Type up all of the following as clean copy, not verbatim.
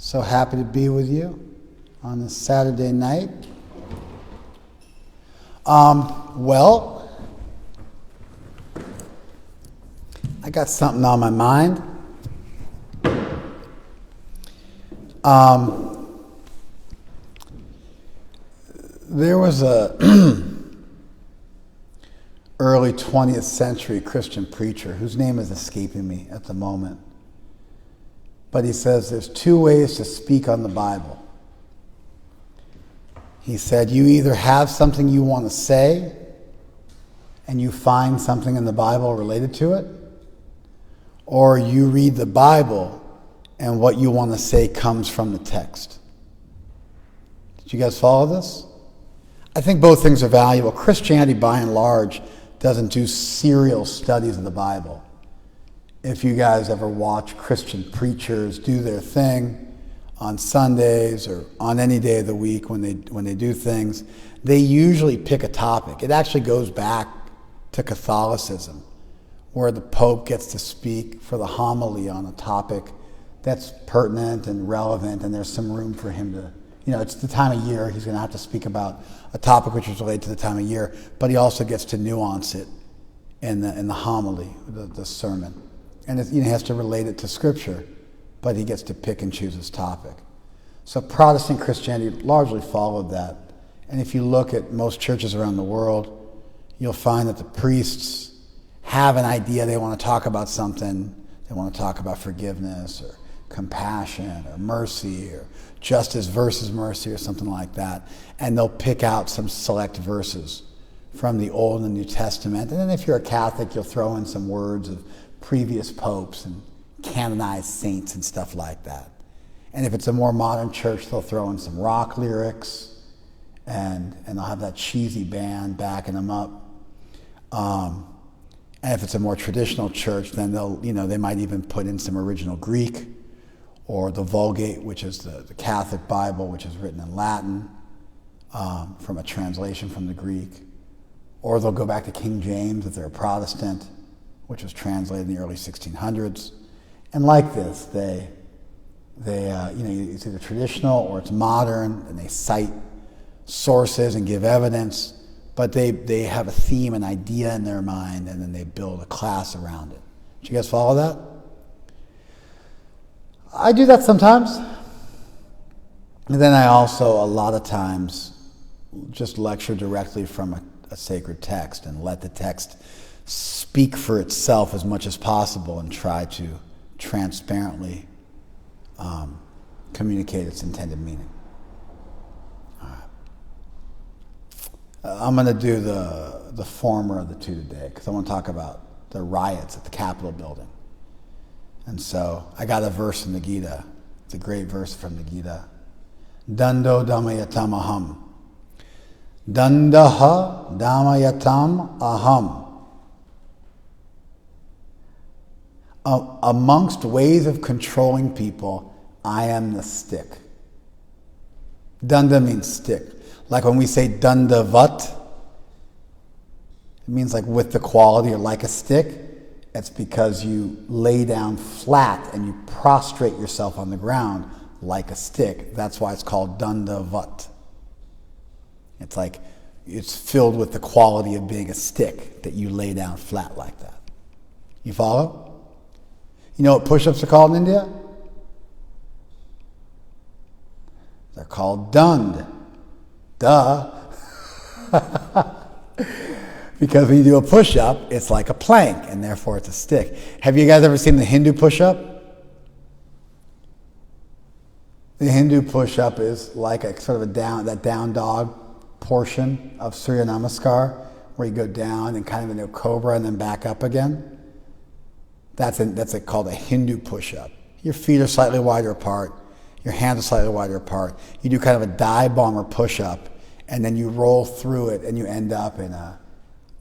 So happy to be with you on this Saturday night. Well, I got something on my mind. There was a early 20th century Christian preacher whose name is escaping me at the moment. But he says there's two ways to speak on the Bible. He said you either have something you want to say and you find something in the Bible related to it, or you read the Bible and what you want to say comes from the text. Did you guys follow this? I think both things are valuable. Christianity, by and large, doesn't do serial studies of the Bible. If you guys ever watch Christian preachers do their thing on Sundays or on any day of the week when they do things, they usually pick a topic. It actually goes back to Catholicism, where the Pope gets to speak for the homily on a topic that's pertinent and relevant, and there's some room for him to, it's the time of year, he's going to have to speak about a topic which is related to the time of year, but he also gets to nuance it in the homily, the sermon. And he has to relate it to Scripture, but he gets to pick and choose his topic. So Protestant Christianity largely followed that. And if you look at most churches around the world, you'll find that the priests have an idea they want to talk about something. They want to talk about forgiveness or compassion or mercy or justice versus mercy or something like that. And they'll pick out some select verses from the Old and New Testament. And then if you're a Catholic, you'll throw in some words of previous popes and canonized saints and stuff like that. And if it's a more modern church, they'll throw in some rock lyrics and they'll have that cheesy band backing them up. And if it's a more traditional church, then they might even put in some original Greek or the Vulgate, which is the Catholic Bible, which is written in Latin from a translation from the Greek. Or they'll go back to King James if they're a Protestant, which was translated in the early 1600s. And like this, it's either traditional or it's modern, and they cite sources and give evidence, but they have a theme, an idea in their mind, and then they build a class around it. Did you guys follow that? I do that sometimes. And then I also, a lot of times, just lecture directly from a sacred text and let the text speak for itself as much as possible and try to transparently communicate its intended meaning. All right. I'm going to do the former of the two today because I want to talk about the riots at the Capitol building. And so I got a verse in the Gita. It's a great verse from the Gita. Dando damayatam aham. Dandaha damayatam aham. Amongst ways of controlling people, I am the stick. Danda means stick. Like when we say dandavat, it means like with the quality or like a stick. It's because you lay down flat and you prostrate yourself on the ground like a stick. That's why it's called dandavat. It's like it's filled with the quality of being a stick that you lay down flat like that. You follow? You know what push-ups are called in India? They're called dund. Duh. Because when you do a push-up, it's like a plank, and therefore it's a stick. Have you guys ever seen the Hindu push-up? The Hindu push-up is like a sort of that down dog portion of Surya Namaskar, where you go down and kind of into a cobra and then back up again. That's called a Hindu push-up. Your feet are slightly wider apart. Your hands are slightly wider apart. You do kind of a dive bomber push-up, and then you roll through it, and you end up in a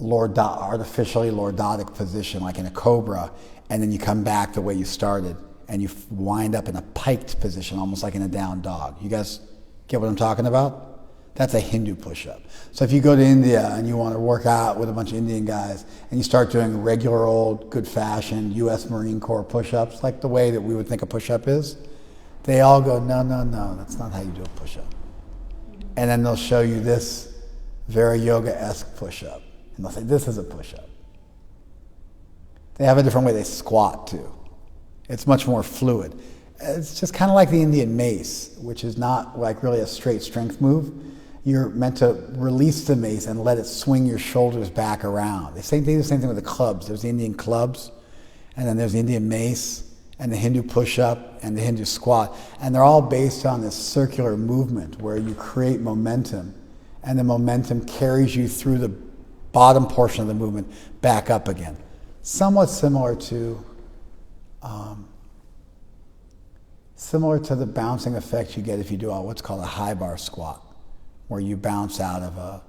artificially lordotic position, like in a cobra, and then you come back the way you started, and you wind up in a piked position, almost like in a down dog. You guys get what I'm talking about? That's a Hindu push-up. So if you go to India and you want to work out with a bunch of Indian guys and you start doing regular old good-fashioned U.S. Marine Corps push-ups, like the way that we would think a push-up is, They all go, no, that's not how you do a push-up. And then they'll show you this very yoga-esque push-up. And they'll say, this is a push-up. They have a different way they squat, too. It's much more fluid. It's just kind of like the Indian mace, which is not like really a straight strength move. You're meant to release the mace and let it swing your shoulders back around. They do the same thing with the clubs. There's the Indian clubs, and then there's the Indian mace, and the Hindu push-up, and the Hindu squat. And they're all based on this circular movement where you create momentum, and the momentum carries you through the bottom portion of the movement back up again. Somewhat similar to the bouncing effect you get if you do what's called a high bar squat, where you bounce out of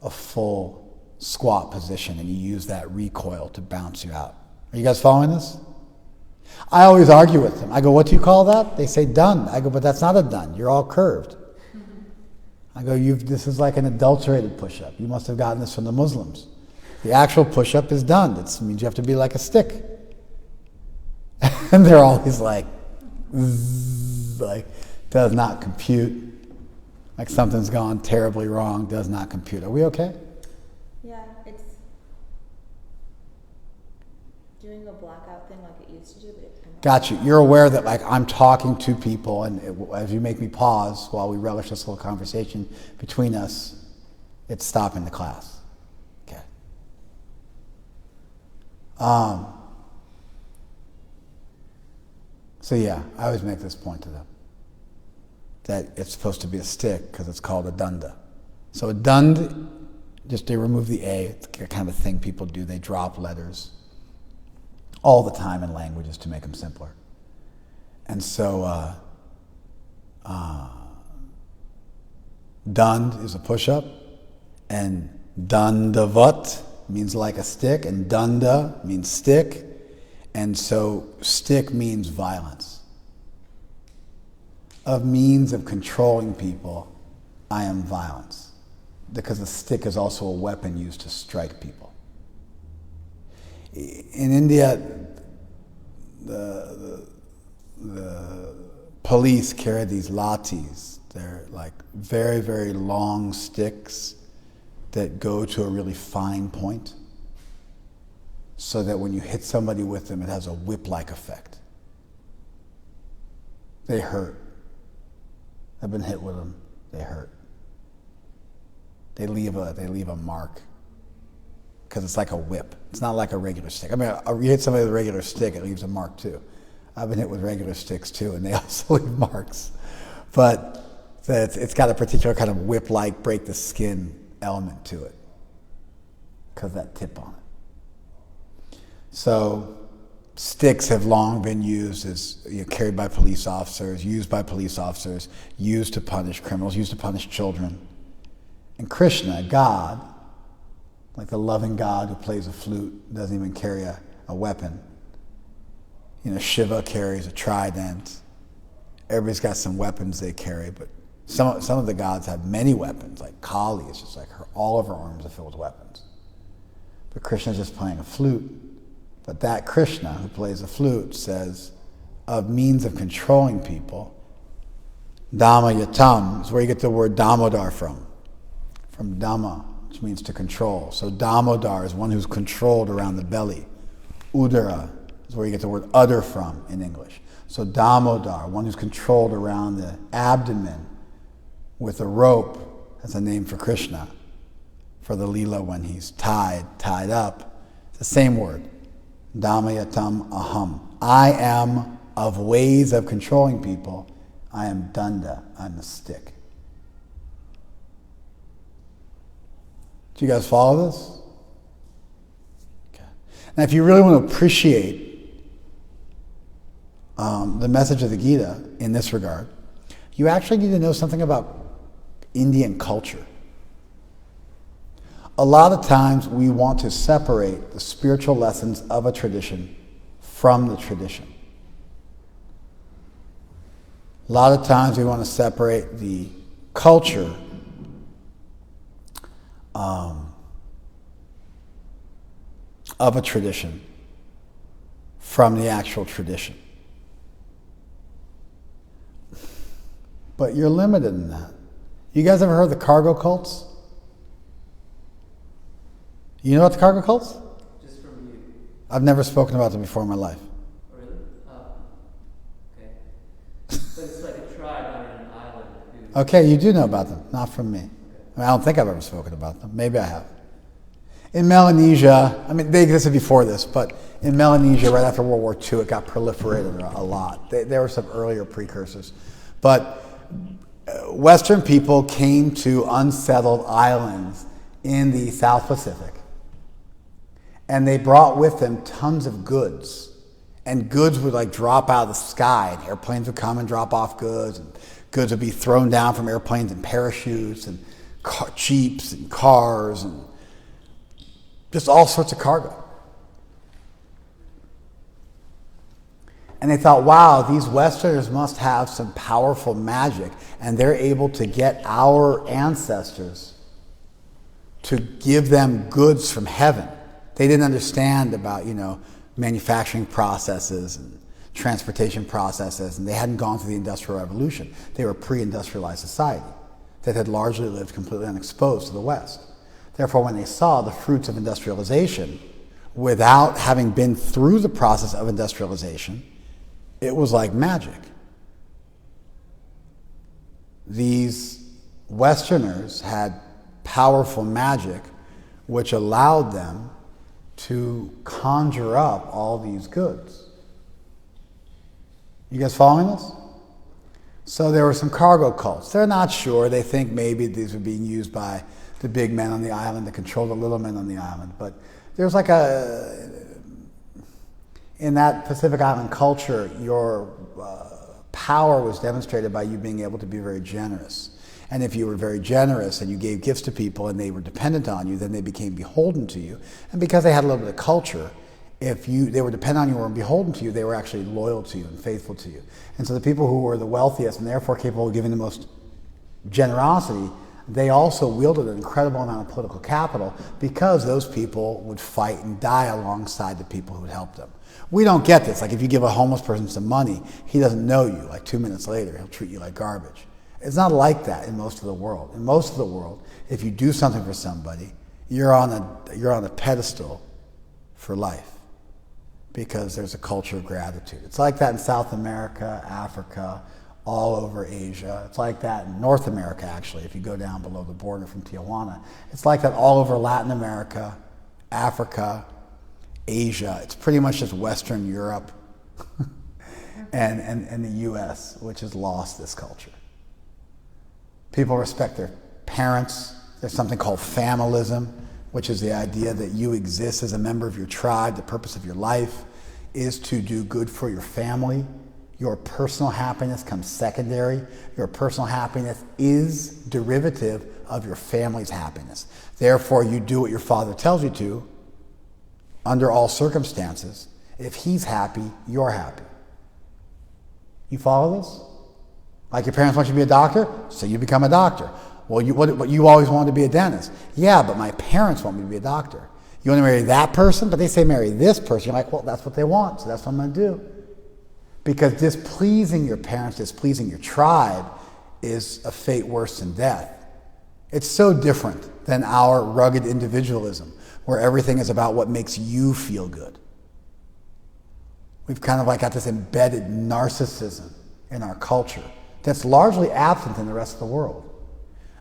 a full squat position and you use that recoil to bounce you out. Are you guys following this? I always argue with them. I go, what do you call that? They say done. I go, but that's not a done. You're all curved. I go, this is like an adulterated push-up. You must have gotten this from the Muslims. The actual push-up is done. It means you have to be like a stick. And they're always like, does not compute. Like something's gone terribly wrong, does not compute. Are we okay? Yeah, it's doing a blackout thing like it used to do, but it's got you. You're aware that like I'm talking to people, and as you make me pause while we relish this little conversation between us, it's stopping the class. Okay. So yeah, I always make this point to them, that it's supposed to be a stick because it's called a dunda. So a dund, just they remove the A. It's kind of a thing people do. They drop letters all the time in languages to make them simpler. And so dund is a push-up, and dandavat means like a stick, and dunda means stick, and so stick means violence. Of means of controlling people, I am violence. Because a stick is also a weapon used to strike people. In India, the police carry these lathis. They're like very, very long sticks that go to a really fine point, so that when you hit somebody with them, it has a whip-like effect. They hurt. I've been hit with them. They hurt. They leave a mark because it's like a whip. It's not like a regular stick. I mean, you hit somebody with a regular stick, it leaves a mark too. I've been hit with regular sticks too, and they also leave marks. But it's got a particular kind of whip-like, break the skin element to it because of that tip on it. So sticks have long been used as carried by police officers, used by police officers, used to punish criminals, used to punish children. And Krishna, God, like the loving God who plays a flute, doesn't even carry a weapon. Shiva carries a trident. Everybody's got some weapons they carry, but some of the gods have many weapons. Like Kali, it's just like all of her arms are filled with weapons. But Krishna's just playing a flute. But that Krishna who plays the flute says, of means of controlling people, Dhamma yatam is where you get the word Damodar from Dhamma, which means to control. So Damodar is one who's controlled around the belly. Udara is where you get the word udder from in English. So Damodar, one who's controlled around the abdomen with a rope. That's a name for Krishna, for the Leela when he's tied up. It's the same word. Dhammayatam aham. I am of ways of controlling people. I am dunda. I'm the stick. Do you guys follow this? Okay. Now, if you really want to appreciate the message of the Gita in this regard, you actually need to know something about Indian culture. A lot of times we want to separate the spiritual lessons of a tradition from the tradition. A lot of times we want to separate the culture of a tradition from the actual tradition. but you're limited in that. You guys ever heard of the cargo cults? You know about the cargo cults? Just from you. I've never spoken about them before in my life. Oh, really? Oh. Okay. But it's like a tribe on an island who... Okay, you do know about them, not from me. I don't think I've ever spoken about them. Maybe I have. In Melanesia, I mean, they existed before this, but in Melanesia, right after World War II, it got proliferated a lot. There were some earlier precursors. But Western people came to unsettled islands in the South Pacific, and they brought with them tons of goods. And goods would like drop out of the sky, and airplanes would come and drop off goods, and goods would be thrown down from airplanes in parachutes, and jeeps and cars, and just all sorts of cargo. And they thought, wow, these Westerners must have some powerful magic, and they're able to get our ancestors to give them goods from heaven. They didn't understand about, manufacturing processes and transportation processes, and they hadn't gone through the Industrial Revolution. They were a pre-industrialized society that had largely lived completely unexposed to the West. Therefore, when they saw the fruits of industrialization, without having been through the process of industrialization, it was like magic. These Westerners had powerful magic which allowed them to conjure up all these goods. You guys following this? So there were some cargo cults. They're not sure. They think maybe these were being used by the big men on the island to control the little men on the island. But there's like in that Pacific Island culture, your power was demonstrated by you being able to be very generous. And if you were very generous and you gave gifts to people and they were dependent on you, then they became beholden to you. And because they had a little bit of culture, if they were dependent on you or beholden to you, they were actually loyal to you and faithful to you. And so the people who were the wealthiest and therefore capable of giving the most generosity, they also wielded an incredible amount of political capital because those people would fight and die alongside the people who would help them. We don't get this. Like if you give a homeless person some money, he doesn't know you. Like 2 minutes later, he'll treat you like garbage. It's not like that in most of the world. In most of the world, if you do something for somebody, you're on a pedestal for life because there's a culture of gratitude. It's like that in South America, Africa, all over Asia. It's like that in North America, actually, if you go down below the border from Tijuana. It's like that all over Latin America, Africa, Asia. It's pretty much just Western Europe and the U.S., which has lost this culture. People respect their parents. There's something called familism, which is the idea that you exist as a member of your tribe. The purpose of your life is to do good for your family. Your personal happiness comes secondary. Your personal happiness is derivative of your family's happiness. Therefore, you do what your father tells you to under all circumstances. If he's happy, you're happy. You follow this? Like your parents want you to be a doctor, so you become a doctor. Well, you always wanted to be a dentist. Yeah, but my parents want me to be a doctor. You want to marry that person, but they say marry this person. You're like, well, that's what they want, so that's what I'm going to do. Because displeasing your parents, displeasing your tribe is a fate worse than death. It's so different than our rugged individualism, where everything is about what makes you feel good. We've kind of like got this embedded narcissism in our culture that's largely absent in the rest of the world.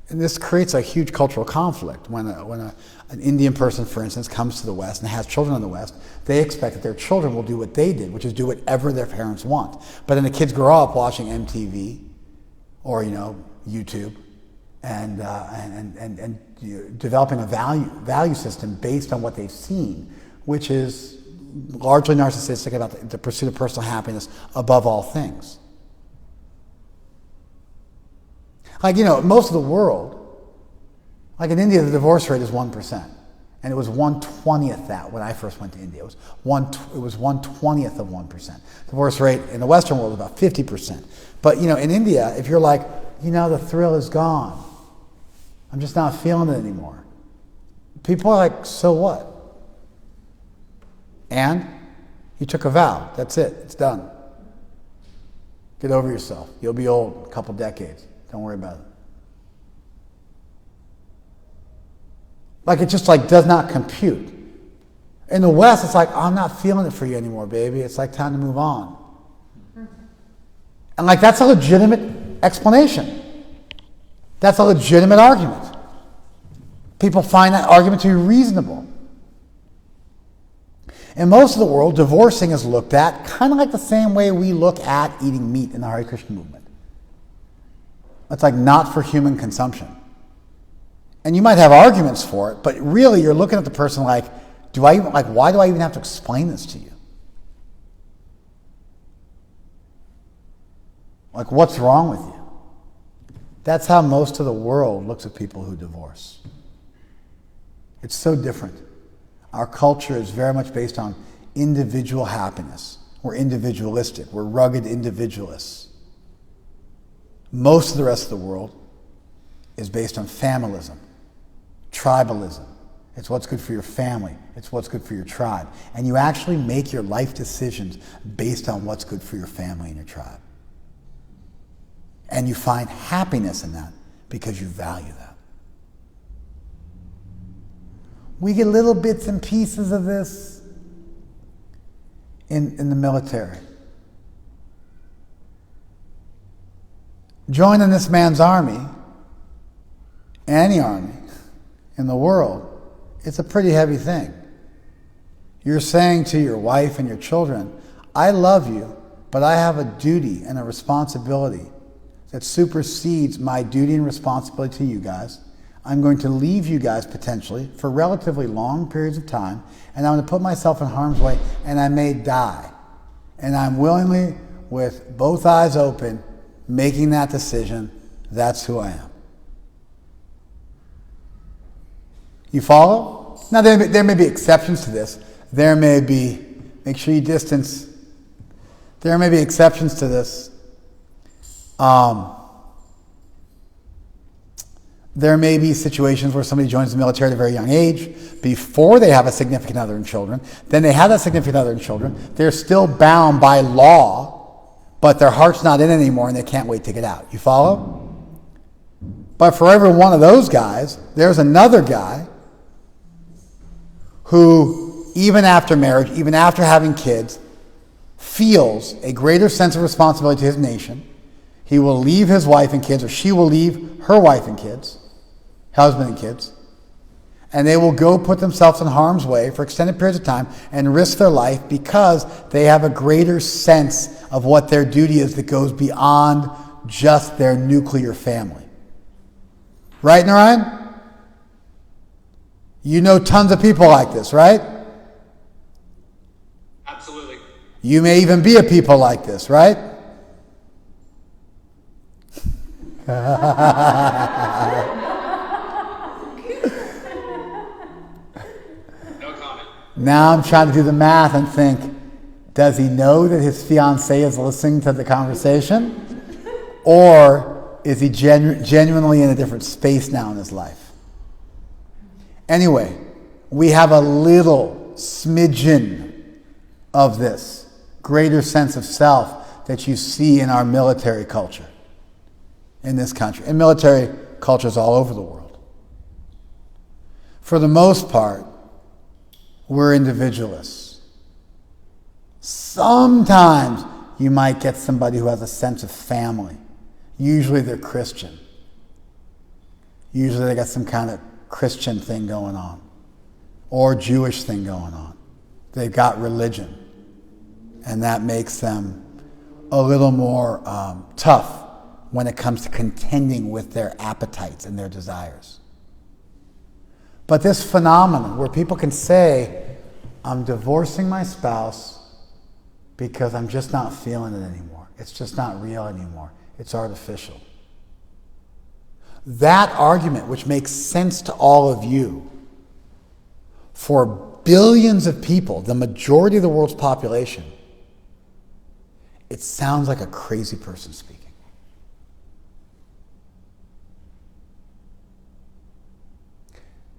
And this creates a huge cultural conflict. When an Indian person, for instance, comes to the West and has children in the West, they expect that their children will do what they did, which is do whatever their parents want. But then the kids grow up watching MTV or YouTube and developing a value system based on what they've seen, which is largely narcissistic about the pursuit of personal happiness above all things. Like, most of the world, like in India, the divorce rate is 1%. And it was 1/20th that when I first went to India. It was 1/20th of 1%. Divorce rate in the Western world is about 50%. But, in India, if you're like, the thrill is gone. I'm just not feeling it anymore. People are like, so what? And you took a vow. That's it. It's done. Get over yourself. You'll be old in a couple decades. Don't worry about it. Like it just like does not compute. In the West, it's like, I'm not feeling it for you anymore, baby. It's like time to move on. And like that's a legitimate explanation. That's a legitimate argument. People find that argument to be reasonable. In most of the world, divorcing is looked at kind of like the same way we look at eating meat in the Hare Krishna movement. It's like not for human consumption. And you might have arguments for it, but really you're looking at the person like, why do I even have to explain this to you? Like, what's wrong with you? That's how most of the world looks at people who divorce. It's so different. Our culture is very much based on individual happiness. We're individualistic. We're rugged individualists. Most of the rest of the world is based on familism, tribalism. It's what's good for your family. It's what's good for your tribe. And you actually make your life decisions based on what's good for your family and your tribe. And you find happiness in that because you value that. We get little bits and pieces of this in the military. Joining this man's army, any army in the world, it's a pretty heavy thing. You're saying to your wife and your children, I love you, but I have a duty and a responsibility that supersedes my duty and responsibility to you guys. I'm going to leave you guys potentially for relatively long periods of time, and I'm going to put myself in harm's way, and I may die. And I'm willingly, with both eyes open, making that decision. That's who I am. You follow? Now, there may be exceptions to this. There may be, make sure you distance. There may be exceptions to this. There may be situations where somebody joins the military at a very young age, before they have a significant other and children. Then they have that significant other and children. They're still bound by law, but their heart's not in it anymore and they can't wait to get out. You follow? But for every one of those guys, there's another guy who, even after marriage, even after having kids, feels a greater sense of responsibility to his nation. He will leave his wife and kids, or she will leave her wife and kids, husband and kids, and they will go put themselves in harm's way for extended periods of time and risk their life because they have a greater sense of what their duty is that goes beyond just their nuclear family. Right, Narayan? You know tons of people like this, right? Absolutely. You may even be a people like this, right? No comment. Now I'm trying to do the math and think, does he know that his fiancée is listening to the conversation? Or is he genuinely in a different space now in his life? Anyway, we have a little smidgen of this greater sense of self that you see in our military culture in this country, and military cultures all over the world. For the most part, we're individualists. Sometimes you might get somebody who has a sense of family. Usually they're Christian. Usually they got some kind of Christian thing going on, or Jewish thing going on. They've got religion, and that makes them a little more tough when it comes to contending with their appetites and their desires. But this phenomenon where people can say, I'm divorcing my spouse because I'm just not feeling it anymore. It's just not real anymore. It's artificial. That argument, which makes sense to all of you, for billions of people, the majority of the world's population, it sounds like a crazy person speaking.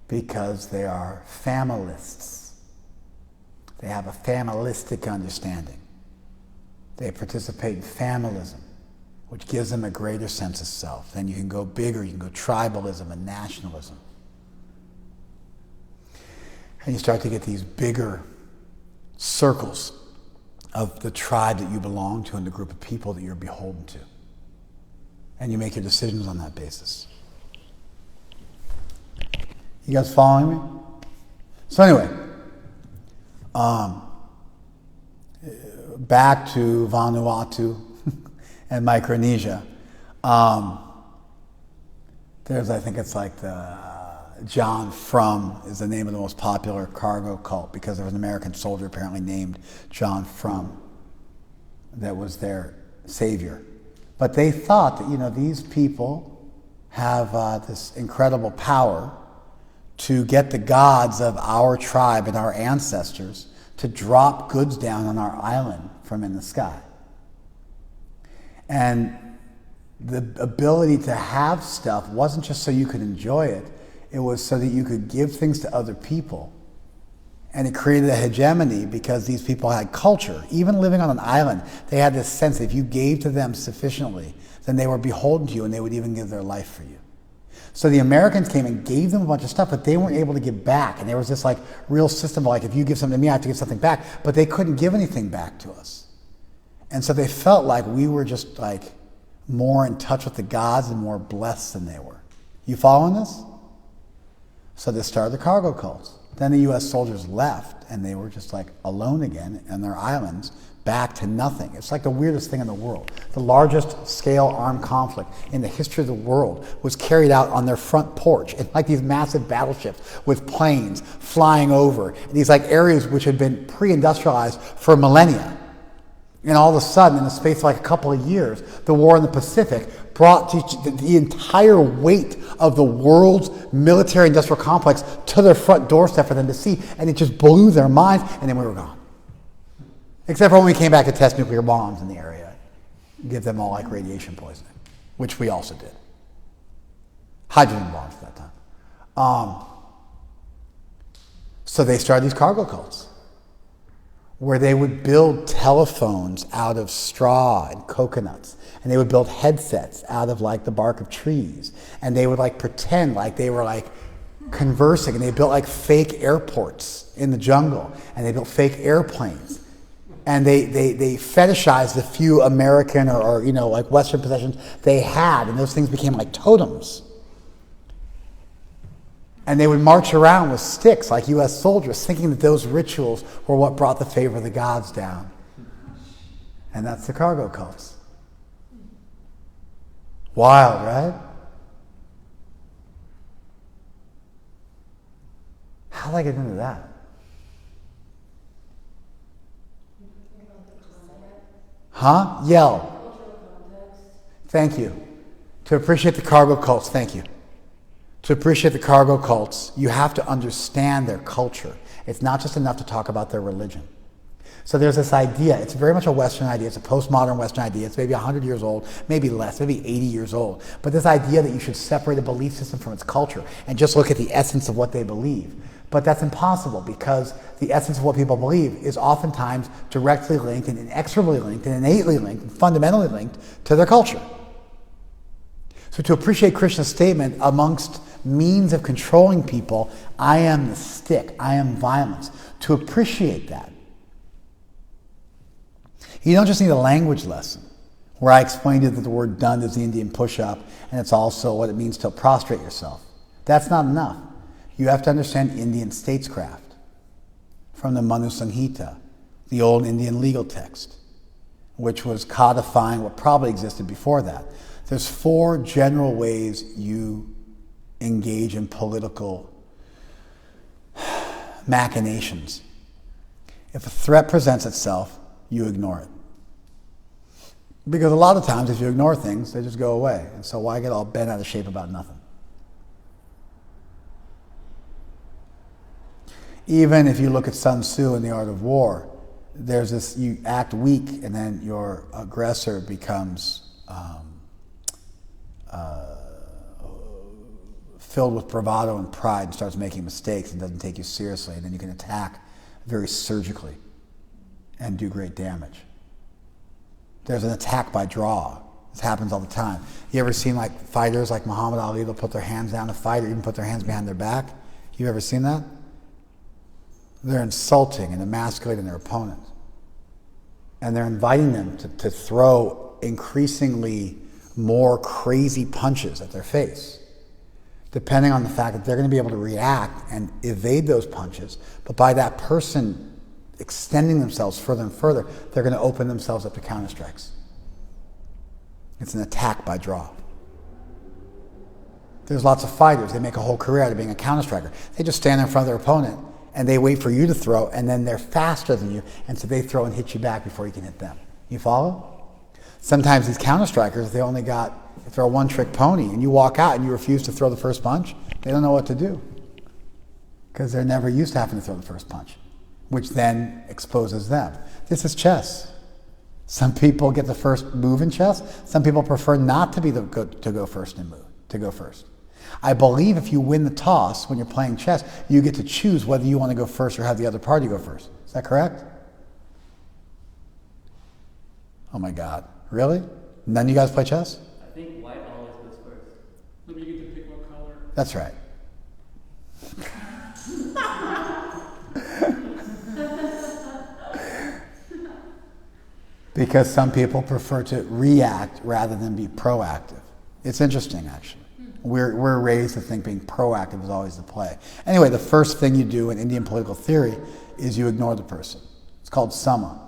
Because they are familists. They have a familistic understanding. They participate in familism. which gives them a greater sense of self. Then you can go bigger, you can go tribalism and nationalism. And you start to get these bigger circles of the tribe that you belong to and the group of people that you're beholden to. And you make your decisions on that basis. You guys following me? So anyway, back to Vanuatu and Micronesia. There's, I think it's like the John Frum is the name of the most popular cargo cult because there was an American soldier apparently named John Frum that was their savior. But they thought that, these people have this incredible power to get the gods of our tribe and our ancestors to drop goods down on our island from in the sky. And the ability to have stuff wasn't just so you could enjoy it, it was so that you could give things to other people. And it created a hegemony because these people had culture. Even living on an island, they had this sense that if you gave to them sufficiently, then they were beholden to you and they would even give their life for you. So the Americans came and gave them a bunch of stuff, but they weren't able to give back. And there was this real system of if you give something to me, I have to give something back. But they couldn't give anything back to us. And so they felt like we were just more in touch with the gods and more blessed than they were. You following this? So they started the cargo cults. Then the U.S. soldiers left, and they were just alone again on their islands, back to nothing. It's the weirdest thing in the world. The largest scale armed conflict in the history of the world was carried out on their front porch in these massive battleships with planes flying over these areas which had been pre-industrialized for millennia. And all of a sudden, in the space of a couple of years, the war in the Pacific brought the entire weight of the world's military-industrial complex to their front doorstep for them to see, and it just blew their minds, and then we were gone. Except for when we came back to test nuclear bombs in the area, give them all radiation poisoning, which we also did. Hydrogen bombs at that time. So they started these cargo cults, where they would build telephones out of straw and coconuts, and they would build headsets out of the bark of trees, and they would pretend they were conversing, and they built fake airports in the jungle, and they built fake airplanes, and they fetishized the few American or Western possessions they had, and those things became totems. And they would march around with sticks like U.S. soldiers, thinking that those rituals were what brought the favor of the gods down. And that's the cargo cults. Wild, right? How did I get into that? Huh? Yell. Thank you. To appreciate the cargo cults, thank you. To appreciate the cargo cults, you have to understand their culture. It's not just enough to talk about their religion. So there's this idea, it's very much a Western idea, it's a postmodern Western idea, it's maybe 100 years old, maybe less, maybe 80 years old. But this idea that you should separate a belief system from its culture and just look at the essence of what they believe. But that's impossible because the essence of what people believe is oftentimes directly linked and inexorably linked and innately linked and fundamentally linked to their culture. So to appreciate Krishna's statement, amongst means of controlling people, I am the stick, I am violence. To appreciate that, you don't just need a language lesson where I explained to you that the word dund is the Indian push-up and it's also what it means to prostrate yourself. That's not enough. You have to understand Indian statescraft from the Manu Sanhita, the old Indian legal text, which was codifying what probably existed before that. There's 4 general ways you engage in political machinations. If a threat presents itself, you ignore it. Because a lot of times if you ignore things, they just go away. And so why get all bent out of shape about nothing? Even if you look at Sun Tzu in The Art of War, there's this, you act weak and then your aggressor becomes filled with bravado and pride and starts making mistakes and doesn't take you seriously, and then you can attack very surgically and do great damage. There's an attack by draw This happens all the time. You ever seen like fighters like Muhammad Ali, they'll put their hands down to fight or even put their hands behind their back? You ever seen that? They're insulting and emasculating their opponent. And they're inviting them to throw increasingly more crazy punches at their face, depending on the fact that they're going to be able to react and evade those punches. But by that person extending themselves further and further, they're going to open themselves up to counterstrikes. It's an attack by draw. There's lots of fighters. They make a whole career out of being a counter-striker. They just stand there in front of their opponent and they wait for you to throw, and then they're faster than you, and so they throw and hit you back before you can hit them. You follow? Sometimes these counter-strikers, they throw a one-trick pony, and you walk out and you refuse to throw the first punch. They don't know what to do because they're never used to having to throw the first punch, which then exposes them. This is chess. Some people get the first move in chess. Some people prefer not to go first in move, to go first. I believe if you win the toss when you're playing chess, you get to choose whether you want to go first or have the other party go first. Is that correct? Oh my God. Really? None of you guys play chess? I think white always goes first. Maybe you get to pick what color. That's right. Because some people prefer to react rather than be proactive. It's interesting, actually. We're raised to think being proactive is always the play. Anyway, the first thing you do in Indian political theory is you ignore the person. It's called sama.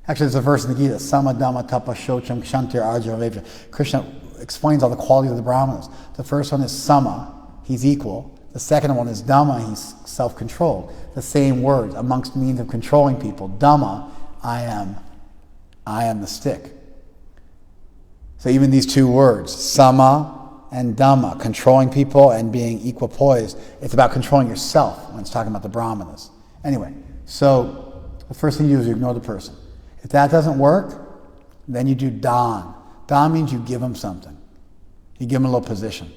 Actually, there's a verse in the Gita, sama dhamma tapa shocham kshantir arjava. Krishna explains all the qualities of the Brahmanas. The first one is sama, he's equal. The second one is dhamma, he's self-controlled. The same words amongst means of controlling people. Dhamma, I am the stick. So even these two words, sama and dhamma, controlling people and being equipoised, it's about controlling yourself when it's talking about the Brahmanas. Anyway, so the first thing you do is you ignore the person. If that doesn't work, then you do dan. Dan means you give them something. You give them a little position.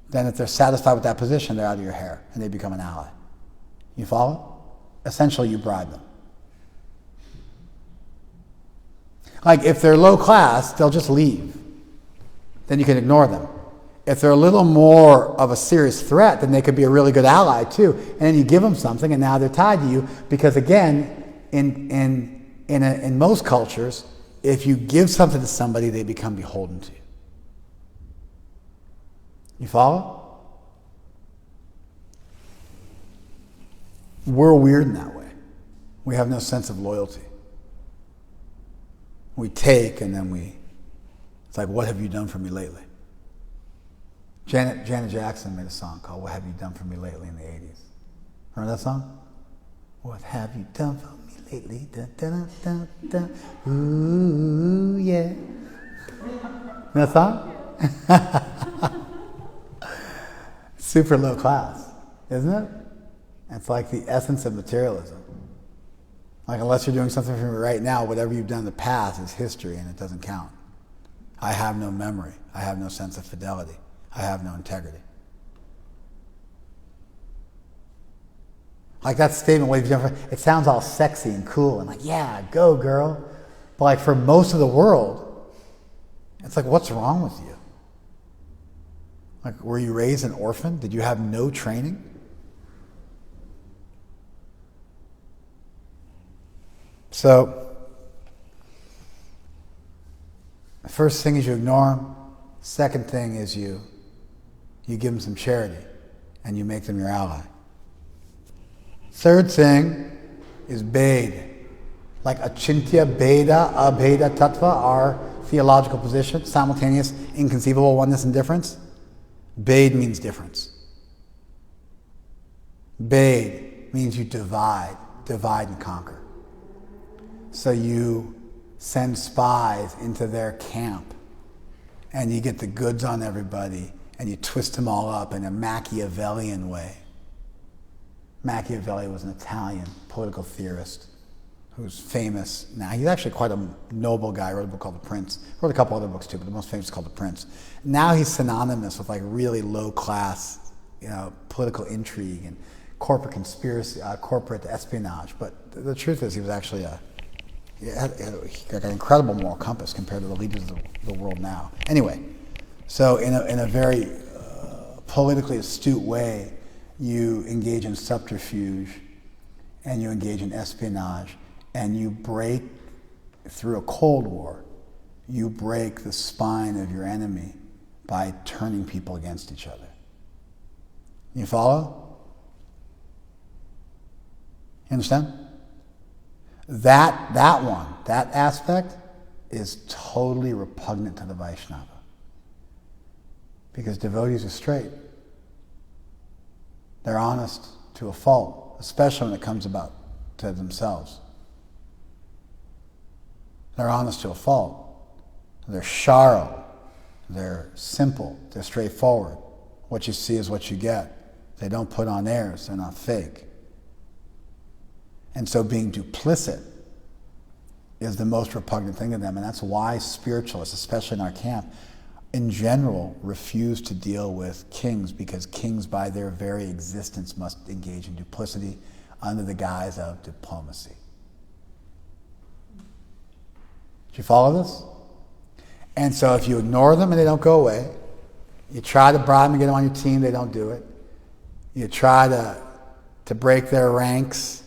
Then if they're satisfied with that position, they're out of your hair and they become an ally. You follow? Essentially, you bribe them. Like if they're low class, they'll just leave. Then you can ignore them. If they're a little more of a serious threat, then they could be a really good ally too. And then you give them something and now they're tied to you because again, in most cultures, if you give something to somebody, they become beholden to you. You follow? We're weird in that way. We have no sense of loyalty. We take and then it's like, what have you done for me lately? Janet Jackson made a song called What Have You Done For Me Lately in the 80s. Remember that song? What have you done for me lately? Da, da, da, da, da. Ooh, yeah. That song? Super low class, isn't it? It's like the essence of materialism. Like unless you're doing something for me right now, whatever you've done in the past is history and it doesn't count. I have no memory. I have no sense of fidelity. I have no integrity. Like that statement, what have you done for, it sounds all sexy and cool and like, yeah, go girl. But like for most of the world, it's like, what's wrong with you? Like, were you raised an orphan? Did you have no training? So, the first thing is you ignore them. Second thing is you give them some charity and you make them your ally. Third thing is Bhed. Like Achintya, Bheda, Abheda, Tattva, our theological position, simultaneous, inconceivable oneness and difference. Bhed means difference. Bhed means you divide and conquer. So you send spies into their camp and you get the goods on everybody and you twist them all up in a Machiavellian way. Machiavelli was an Italian political theorist who's famous now. He's actually quite a noble guy. He wrote a book called The Prince. Wrote a couple other books too, but the most famous is called The Prince. Now he's synonymous with like really low class, political intrigue and corporate conspiracy, corporate espionage. But the truth is he was actually he got an incredible moral compass compared to the leaders of the world now. Anyway, so in a very politically astute way, you engage in subterfuge, and you engage in espionage, and you break, through a Cold War, you break the spine of your enemy by turning people against each other. You follow? You understand? That aspect is totally repugnant to the Vaishnava. Because devotees are straight. They're honest to a fault, especially when it comes about to themselves. They're honest to a fault. They're shallow. They're simple. They're straightforward. What you see is what you get. They don't put on airs. They're not fake. And so being duplicit is the most repugnant thing to them. And that's why spiritualists, especially in our camp, in general, refuse to deal with kings, because kings, by their very existence, must engage in duplicity under the guise of diplomacy. Do you follow this? And so if you ignore them and they don't go away, you try to bribe them and get them on your team, they don't do it. You try to break their ranks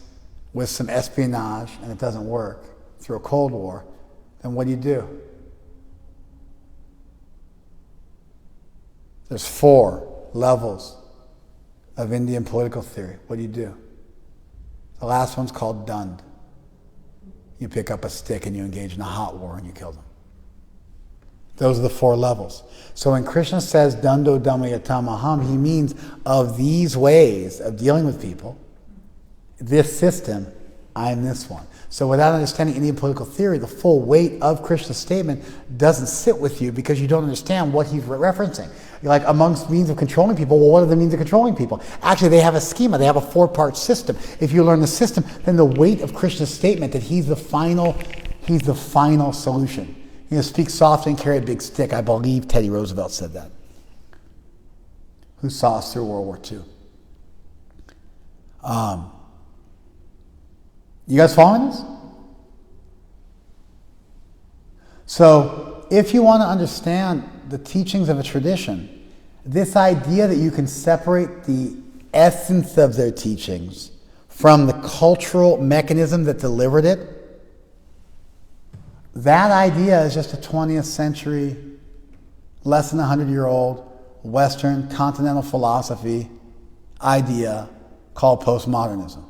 with some espionage and it doesn't work through a Cold War, then what do? There's 4 levels of Indian political theory. What do? The last one's called Dund. You pick up a stick and you engage in a hot war and you kill them. Those are the 4 levels. So when Krishna says Dando Dhammayatamaham, he means of these ways of dealing with people, this system, I'm this one. So without understanding Indian political theory, the full weight of Krishna's statement doesn't sit with you because you don't understand what he's referencing. You're like, amongst means of controlling people, well, what are the means of controlling people? Actually, they have a schema. They have a 4-part system. If you learn the system, then the weight of Krishna's statement that he's the final solution. Speak softly and carry a big stick. I believe Teddy Roosevelt said that. Who saw us through World War II. You guys following this? So, if you want to understand the teachings of a tradition, this idea that you can separate the essence of their teachings from the cultural mechanism that delivered it, that idea is just a 20th century, less than 100-year-old Western continental philosophy idea called postmodernism.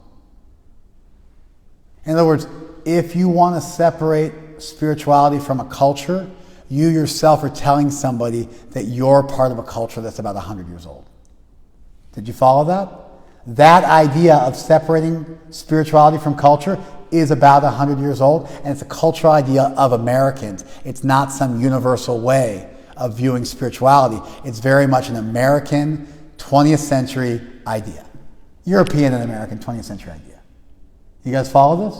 In other words, if you want to separate spirituality from a culture, you yourself are telling somebody that you're part of a culture that's about 100 years old. Did you follow that? That idea of separating spirituality from culture is about 100 years old, and it's a cultural idea of Americans. It's not some universal way of viewing spirituality. It's very much an American 20th century idea. European and American 20th century idea. You guys follow this?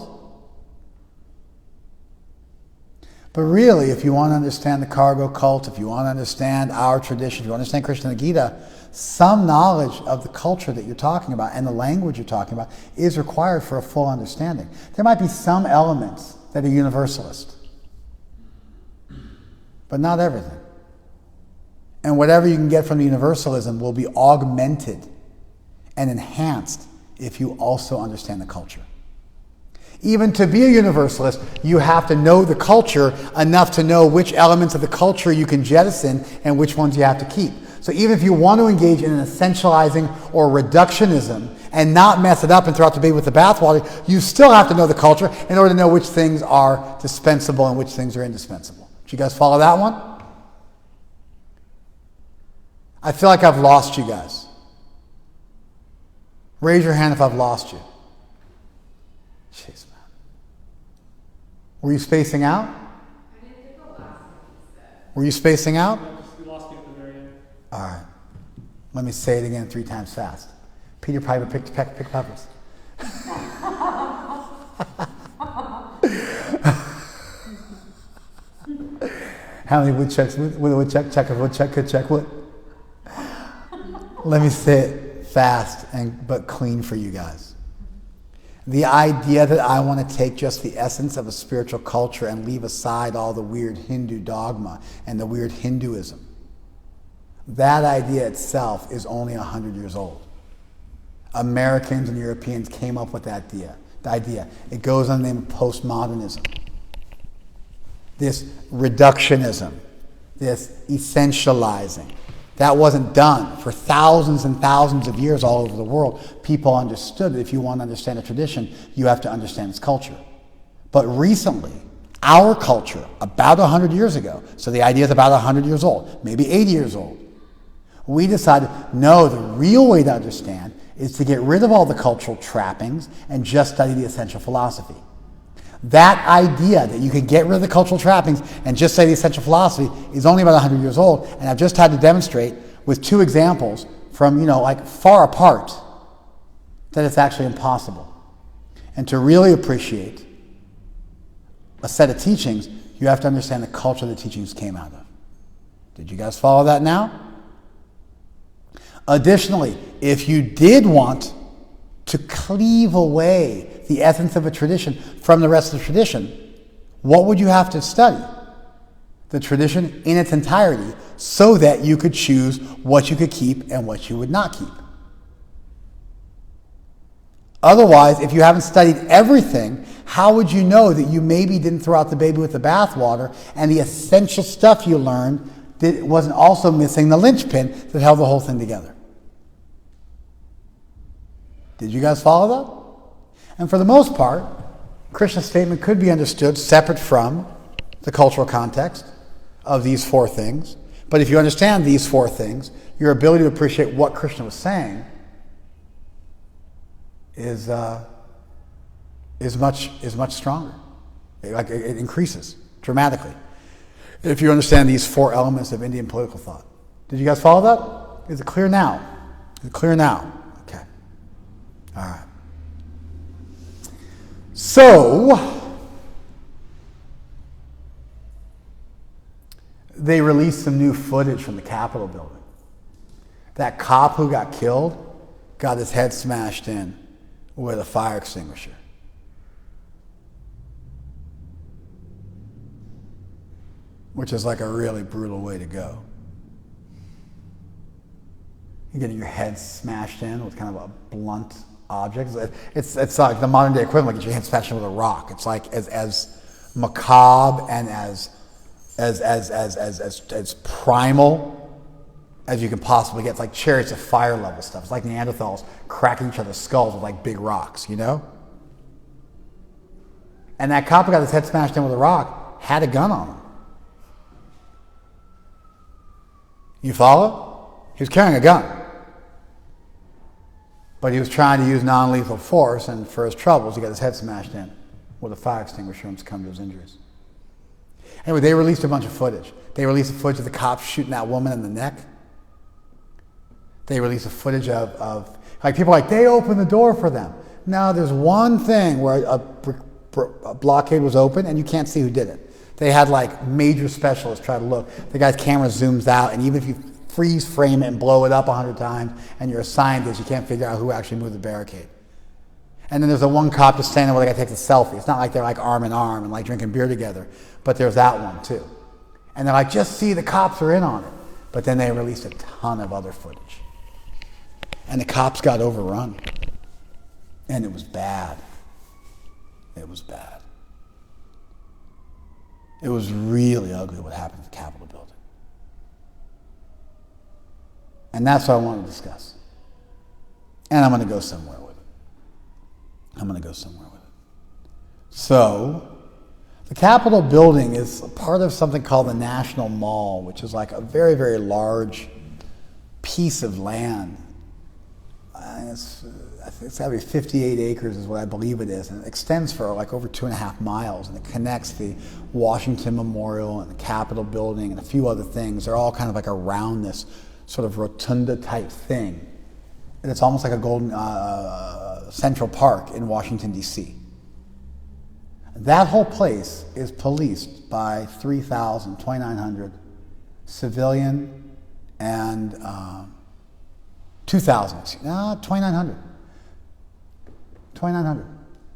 But really, if you want to understand the cargo cult, if you want to understand our tradition, if you want to understand Krishna Gita, some knowledge of the culture that you're talking about and the language you're talking about is required for a full understanding. There might be some elements that are universalist, but not everything. And whatever you can get from the universalism will be augmented and enhanced if you also understand the culture. Even to be a universalist, you have to know the culture enough to know which elements of the culture you can jettison and which ones you have to keep. So even if you want to engage in an essentializing or reductionism and not mess it up and throw out the baby with the bathwater, you still have to know the culture in order to know which things are dispensable and which things are indispensable. Did you guys follow that one? I feel like I've lost you guys. Raise your hand if I've lost you. Jeez, man. Were you spacing out? I didn't get the last thing you said. Were you spacing out? We lost you at the very end. All right. Let me say it again 3 times fast. Peter Piper picked peppers. How many woodchucks? With a woodchuck, chuck a woodchuck, could chuck wood. Let me say it fast but clean for you guys. The idea that I want to take just the essence of a spiritual culture and leave aside all the weird Hindu dogma and the weird Hinduism, that idea itself is only 100 years old. Americans and Europeans came up with that idea. It goes under the name of postmodernism. This reductionism, this essentializing. That wasn't done. For thousands and thousands of years all over the world, people understood that if you want to understand a tradition, you have to understand its culture. But recently, our culture, about 100 years ago, so the idea is about 100 years old, maybe 80 years old, we decided, no, the real way to understand is to get rid of all the cultural trappings and just study the essential philosophy. That idea that you can get rid of the cultural trappings and just say the essential philosophy is only about 100 years old, and I've just had to demonstrate with two examples from, far apart that it's actually impossible. And to really appreciate a set of teachings, you have to understand the culture the teachings came out of. Did you guys follow that now? Additionally, if you did want to cleave away the essence of a tradition from the rest of the tradition, what would you have to study? The tradition in its entirety, so that you could choose what you could keep and what you would not keep. Otherwise, if you haven't studied everything, how would you know that you maybe didn't throw out the baby with the bathwater and the essential stuff you learned wasn't also missing the linchpin that held the whole thing together? Did you guys follow that? And for the most part, Krishna's statement could be understood separate from the cultural context of these four things. But if you understand these four things, your ability to appreciate what Krishna was saying is much stronger. It increases dramatically if you understand these four elements of Indian political thought. Did you guys follow that? Is it clear now? Is it clear now? Okay. All right. So, they released some new footage from the Capitol building. That cop who got killed got his head smashed in with a fire extinguisher. Which is like a really brutal way to go. You're getting your head smashed in with kind of a blunt object. It's like the modern day equivalent, get your head smashed in with a rock. It's like as macabre and as primal as you can possibly get. It's like Chariots of Fire level stuff. It's like Neanderthals cracking each other's skulls with like big rocks, you know? And that cop who got his head smashed in with a rock had a gun on him. You follow? He was carrying a gun. But he was trying to use non-lethal force, and for his troubles, he got his head smashed in with a fire extinguisher and succumbed to his injuries. Anyway, they released a bunch of footage. They released the footage of the cops shooting that woman in the neck. They released a footage of like people like, they opened the door for them. No, there's one thing where a blockade was open and you can't see who did it. They had like major specialists try to look. The guy's camera zooms out, and even if you freeze frame it and blow it up 100 times and you're a scientist, you can't figure out who actually moved the barricade. And then there's the one cop just standing there where the guy takes a selfie. It's not like they're like arm in arm and like drinking beer together, but there's that one too. And they're like, just see, the cops are in on it. But then they released a ton of other footage. And the cops got overrun. And it was bad. It was bad. It was really ugly what happened at the Capitol building. And that's what I want to discuss. And I'm going to go somewhere with it. So, the Capitol building is part of something called the National Mall, which is like a very, very large piece of land. It's got to be 58 acres is what I believe it is, and it extends for like over 2.5 miles, and it connects the Washington Memorial and the Capitol building and a few other things. They're all kind of like around this sort of rotunda type thing. And it's almost like a golden Central Park in Washington, D.C. That whole place is policed by 2,900 civilian and 2,000, 2,900.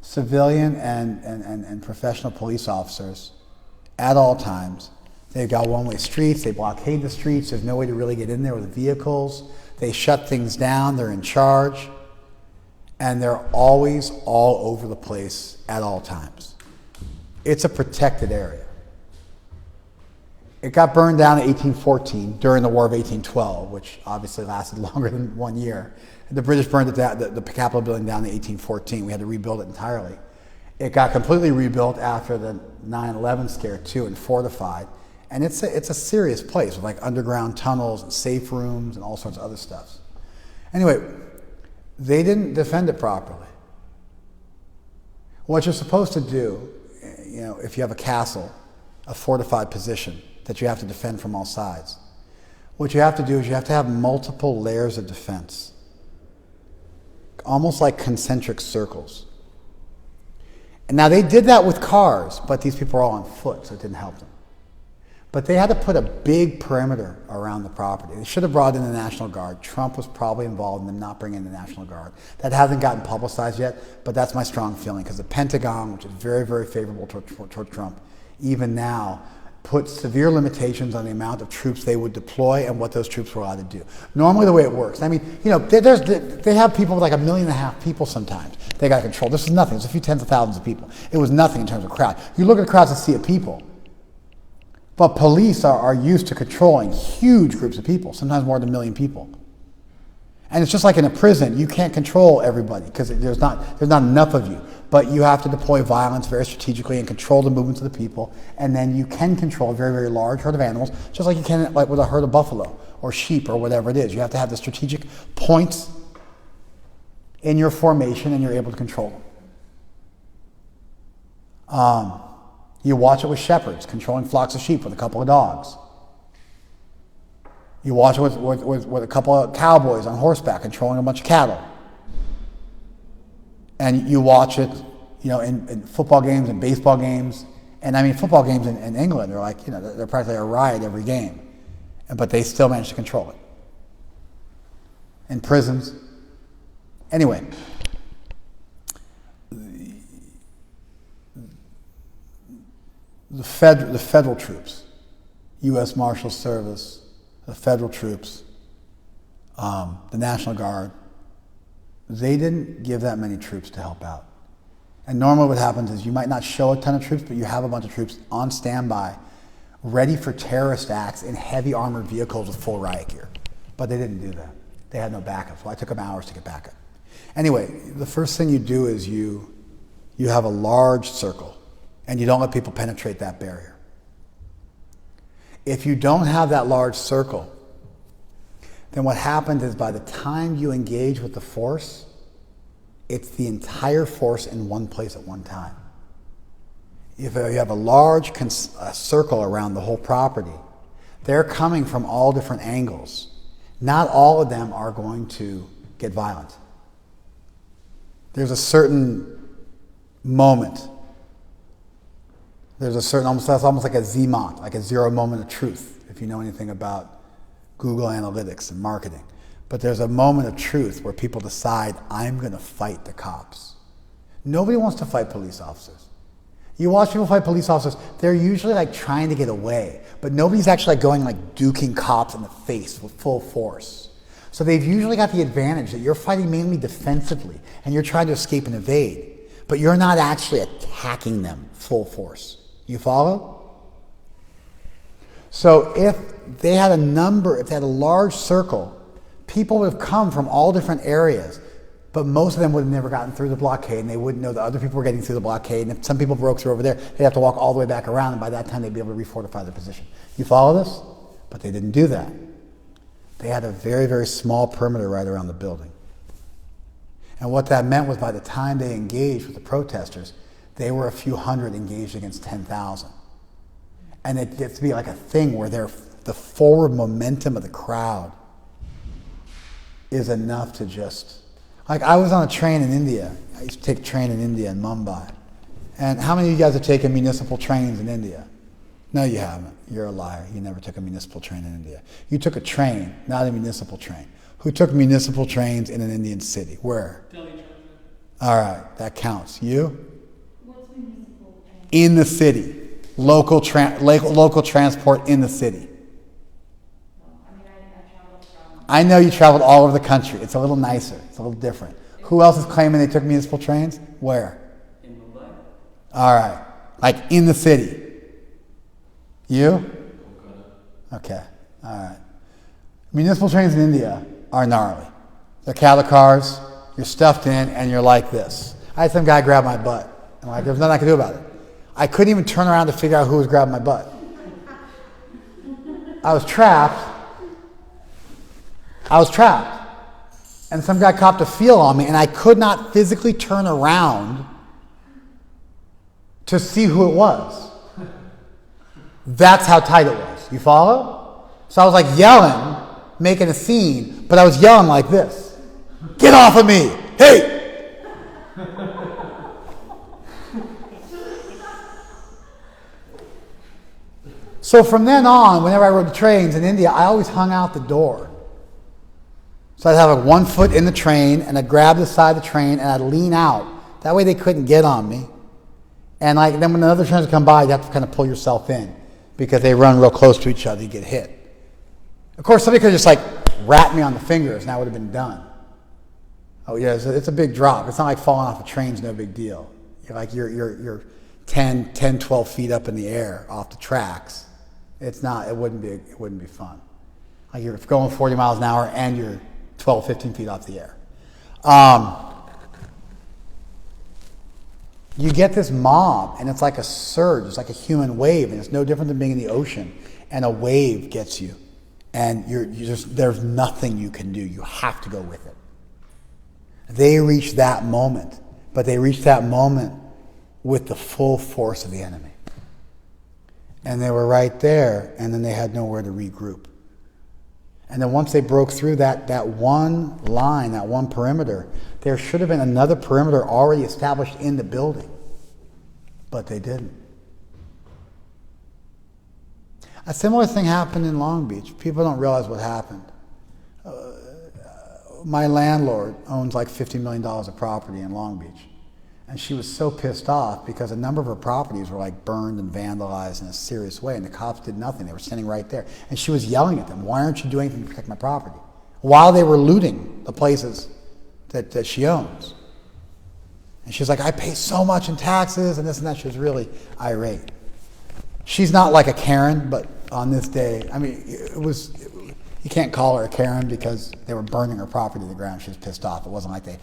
civilian and professional police officers at all times. They've got one-way streets. They blockade the streets. There's no way to really get in there with vehicles. They shut things down. They're in charge. And they're always all over the place at all times. It's a protected area. It got burned down in 1814 during the War of 1812, which obviously lasted longer than 1 year. The British burned it down, the Capitol building down in 1814. We had to rebuild it entirely. It got completely rebuilt after the 9/11 scare too, and fortified. And it's a serious place with like underground tunnels and safe rooms and all sorts of other stuff. Anyway, they didn't defend it properly. What you're supposed to do, if you have a castle, a fortified position that you have to defend from all sides, what you have to do is you have to have multiple layers of defense, almost like concentric circles. And now they did that with cars, but these people were all on foot, so it didn't help them. But they had to put a big perimeter around the property. They should have brought in the National Guard. Trump was probably involved in them not bringing in the National Guard. That hasn't gotten publicized yet, but that's my strong feeling, because the Pentagon, which is very, very favorable toward Trump, even now, puts severe limitations on the amount of troops they would deploy and what those troops were allowed to do. Normally the way it works, I mean, they have people with like 1.5 million people sometimes. They got control. This is nothing. It's a few tens of thousands of people. It was nothing in terms of crowd. You look at crowds and see of people. But police are used to controlling huge groups of people, sometimes more than 1 million people. And it's just like in a prison, you can't control everybody because there's not enough of you. But you have to deploy violence very strategically and control the movements of the people. And then you can control a very, very large herd of animals, just like you can like with a herd of buffalo or sheep or whatever it is. You have to have the strategic points in your formation and you're able to control them. You watch it with shepherds, controlling flocks of sheep with a couple of dogs. You watch it with a couple of cowboys on horseback, controlling a bunch of cattle. And you watch it, in football games and baseball games. And I mean, football games in England, they're like, they're practically a riot every game. But they still manage to control it. In prisons. Anyway. The federal troops, U.S. Marshal Service, the federal troops, the National Guard, they didn't give that many troops to help out. And normally what happens is you might not show a ton of troops, but you have a bunch of troops on standby, ready for terrorist acts in heavy armored vehicles with full riot gear. But they didn't do that. They had no backup, so I took them hours to get backup. Anyway, the first thing you do is you have a large circle. And you don't let people penetrate that barrier. If you don't have that large circle, then what happens is by the time you engage with the force, it's the entire force in one place at one time. If you have a large circle around the whole property, they're coming from all different angles. Not all of them are going to get violent. There's a certain moment. That's almost like a ZMOT, like a zero moment of truth, if you know anything about Google Analytics and marketing. But there's a moment of truth where people decide, I'm going to fight the cops. Nobody wants to fight police officers. You watch people fight police officers, they're usually like trying to get away, but nobody's actually like going like duking cops in the face with full force. So they've usually got the advantage that you're fighting mainly defensively and you're trying to escape and evade, but you're not actually attacking them full force. You follow? So if they had a large circle, people would have come from all different areas, but most of them would have never gotten through the blockade, and they wouldn't know that other people were getting through the blockade, and if some people broke through over there, they'd have to walk all the way back around, and by that time they'd be able to refortify their position. You follow this? But they didn't do that. They had a very, very small perimeter right around the building. And what that meant was by the time they engaged with the protesters, they were a few hundred engaged against 10,000. And it gets to be like a thing where the forward momentum of the crowd is enough to just... Like I was on a train in India. I used to take a train in India, in Mumbai. And how many of you guys have taken municipal trains in India? No, you haven't. You're a liar. You never took a municipal train in India. You took a train, not a municipal train. Who took municipal trains in an Indian city? Where? Delhi transit. All right, that counts. You? What's municipal? In the city. Local transport in the city. I mean, I traveled from. I know you traveled all over the country. It's a little nicer. It's a little different. Who else is claiming they took municipal trains? Where? In Mumbai? All right. Like in the city. You? Okay. All right. Municipal trains in India are gnarly. They're cattle cars. You're stuffed in and you're like this. I had some guy grab my butt. I'm like, there's nothing I could do about it. I couldn't even turn around to figure out who was grabbing my butt. I was trapped. And some guy copped a feel on me, and I could not physically turn around to see who it was. That's how tight it was. You follow? So I was like yelling, making a scene, but I was yelling like this. Get off of me! Hey! So from then on, whenever I rode the trains in India, I always hung out the door. So I'd have 1 foot in the train, and I'd grab the side of the train, and I'd lean out. That way they couldn't get on me. And then when another train would come by, you'd have to kind of pull yourself in, because they run real close to each other, you get hit. Of course, somebody could have just wrapped me on the fingers, and I would have been done. Oh yeah, it's a big drop. It's not like falling off a train's no big deal. You're 10, 12 feet up in the air off the tracks. It wouldn't be fun. Like you're going 40 miles an hour and you're 12, 15 feet off the air. You get this mob, and it's like a surge. It's like a human wave, and it's no different than being in the ocean. And a wave gets you, and there's nothing you can do. You have to go with it. They reach that moment, but they reach that moment with the full force of the enemy. And they were right there, and then they had nowhere to regroup. And then once they broke through that one line, that one perimeter, there should have been another perimeter already established in the building. But they didn't. A similar thing happened in Long Beach. People don't realize what happened. My landlord owns like $50 million of property in Long Beach. And she was so pissed off because a number of her properties were burned and vandalized in a serious way, and the cops did nothing. They were standing right there. And she was yelling at them, why aren't you doing anything to protect my property? While they were looting the places that she owns. And she's like, I pay so much in taxes and this and that. She was really irate. She's not like a Karen, but on this day, you can't call her a Karen because they were burning her property to the ground. She was pissed off. It wasn't like they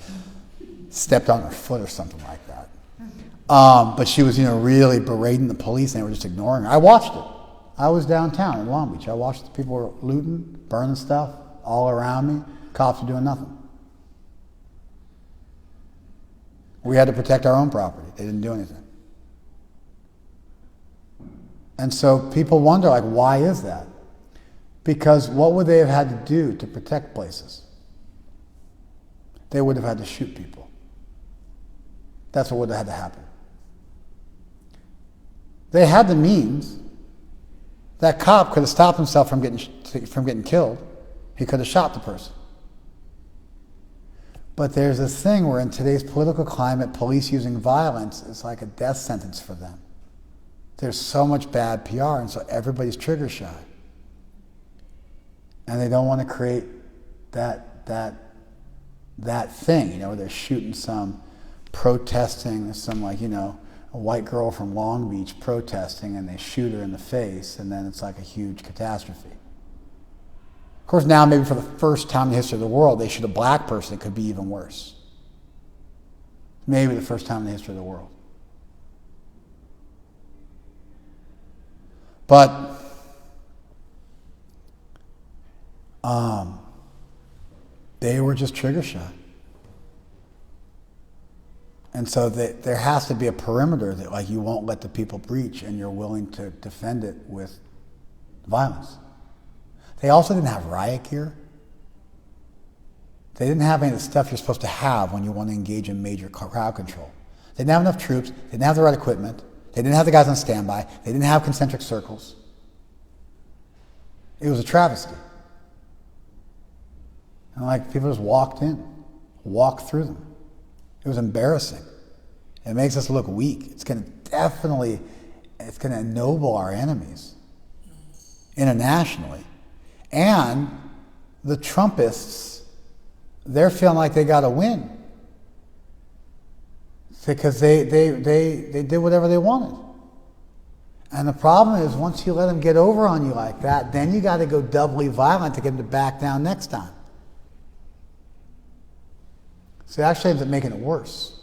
stepped on her foot or something like that. But she was, really berating the police, and they were just ignoring her. I watched it. I was downtown in Long Beach. I watched the people were looting, burning stuff all around me. Cops were doing nothing. We had to protect our own property. They didn't do anything. And so people wonder, why is that? Because what would they have had to do to protect places? They would have had to shoot people. That's what would have had to happen. They had the means. That cop could have stopped himself from getting killed. He could have shot the person. But there's this thing where in today's political climate, police using violence is like a death sentence for them. There's so much bad PR, and so everybody's trigger shy. And they don't want to create that thing, where they're shooting some protesting, a white girl from Long Beach protesting, and they shoot her in the face, and then it's like a huge catastrophe. Of course, now maybe for the first time in the history of the world, they shoot a black person. It could be even worse. Maybe the first time in the history of the world. But they were just trigger shy. And so there has to be a perimeter that you won't let the people breach, and you're willing to defend it with violence. They also didn't have riot gear. They didn't have any of the stuff you're supposed to have when you want to engage in major crowd control. They didn't have enough troops. They didn't have the right equipment. They didn't have the guys on standby. They didn't have concentric circles. It was a travesty. And people just walked through them. It It was embarrassing. It makes us look weak. It's going to ennoble our enemies internationally. And the Trumpists, they're feeling like they got to win because they did whatever they wanted. And the problem is, once you let them get over on you like that, then you got to go doubly violent to get them to back down next time. So it actually ends up making it worse.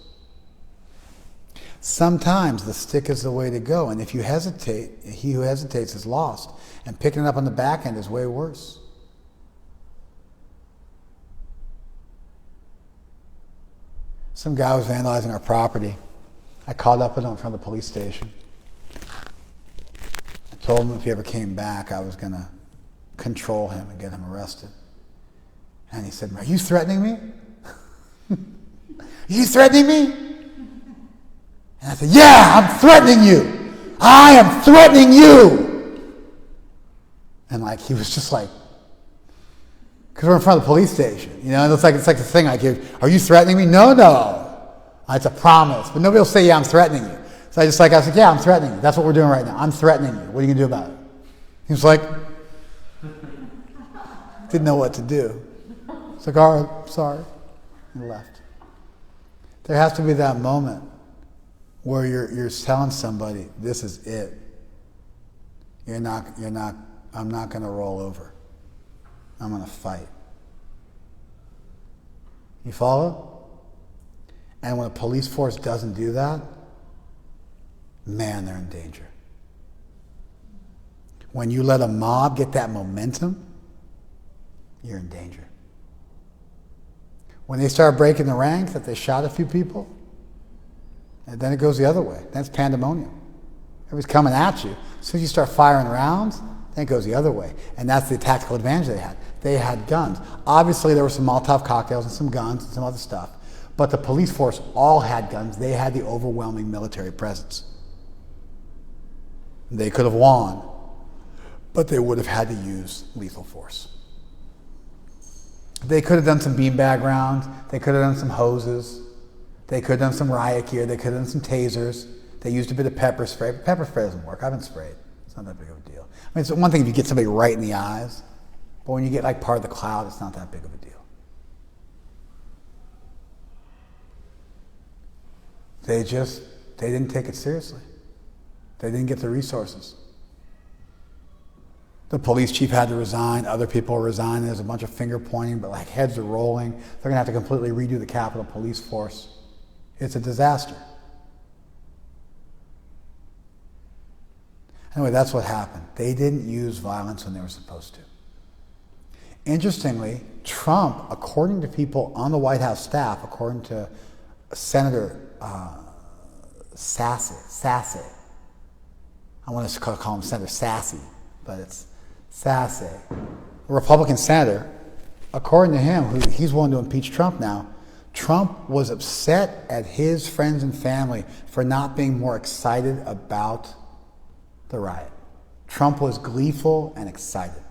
Sometimes the stick is the way to go, and if you hesitate, he who hesitates is lost. And picking it up on the back end is way worse. Some guy was vandalizing our property. I called up with him in front of the police station. I told him if he ever came back, I was going to control him and get him arrested. And he said, "Are you threatening me? Are you threatening me?" And I said, "Yeah, I'm threatening you. I am threatening you." And like, he was just like, because we're in front of the police station, you know, and it's like the thing, like, "Are you threatening me?" No. It's a promise. But nobody will say, "Yeah, I'm threatening you." So I said, "Yeah, I'm threatening you. That's what we're doing right now. I'm threatening you. What are you going to do about it?" He was like, didn't know what to do. It's like, "All right, sorry," and left. There has to be that moment where you're telling somebody, "This is it. I'm not going to roll over. I'm going to fight." You follow? And when a police force doesn't do that, man, they're in danger. When you let a mob get that momentum, you're in danger. When they start breaking the ranks, that they shot a few people, and then it goes the other way. Then it's pandemonium. Everybody's coming at you. As soon as you start firing rounds, then it goes the other way. And that's the tactical advantage they had. They had guns. Obviously, there were some Molotov cocktails and some guns and some other stuff. But the police force all had guns. They had the overwhelming military presence. They could have won, but they would have had to use lethal force. They could have done some beanbag rounds. They could have done some hoses. They could have done some riot gear. They could have done some tasers. They used a bit of pepper spray. But pepper spray doesn't work. I haven't sprayed. It's not that big of a deal. I mean, it's one thing if you get somebody right in the eyes, but when you get like part of the cloud, it's not that big of a deal. They didn't take it seriously. They didn't get the resources. The police chief had to resign. Other people resigned. There's a bunch of finger pointing, but like heads are rolling. They're going to have to completely redo the Capitol Police Force. It's a disaster. Anyway, that's what happened. They didn't use violence when they were supposed to. Interestingly, Trump, according to people on the White House staff, according to Senator Sassy. I want to call him Senator Sassy, but it's Sassy. A Republican senator, according to him, he's willing to impeach Trump now. Trump was upset at his friends and family for not being more excited about the riot. Trump was gleeful and excited.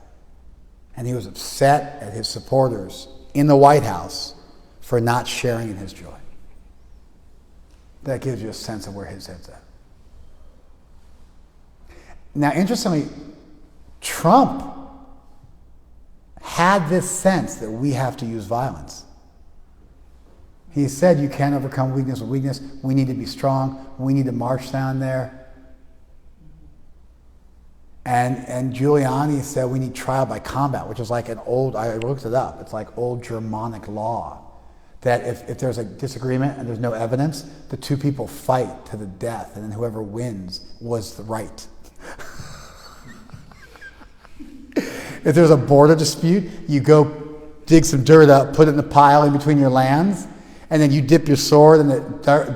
And he was upset at his supporters in the White House for not sharing in his joy. That gives you a sense of where his head's at. Now, interestingly, Trump had this sense that we have to use violence. He said, "You can't overcome weakness with weakness. We need to be strong. We need to march down there." And Giuliani said we need trial by combat, which is like an old, I looked it up, it's like old Germanic law. That if there's a disagreement and there's no evidence, the two people fight to the death, and then whoever wins was the right. If there's a border dispute, you go dig some dirt up, put it in the pile in between your lands, and then you dip your sword in the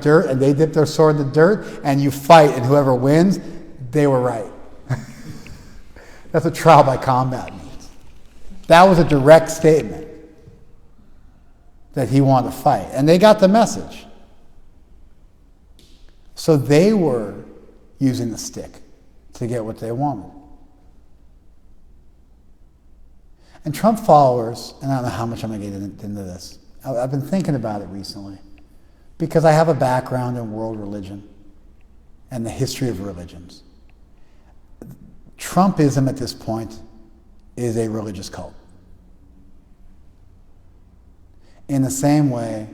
dirt, and they dip their sword in the dirt, and you fight, and whoever wins, they were right. That's what trial by combat means. That was a direct statement that he wanted to fight. And they got the message. So they were using the stick to get what they wanted. And Trump followers, and I don't know how much I'm going to get into this. I've been thinking about it recently. Because I have a background in world religion and the history of religions. Trumpism at this point is a religious cult. In the same way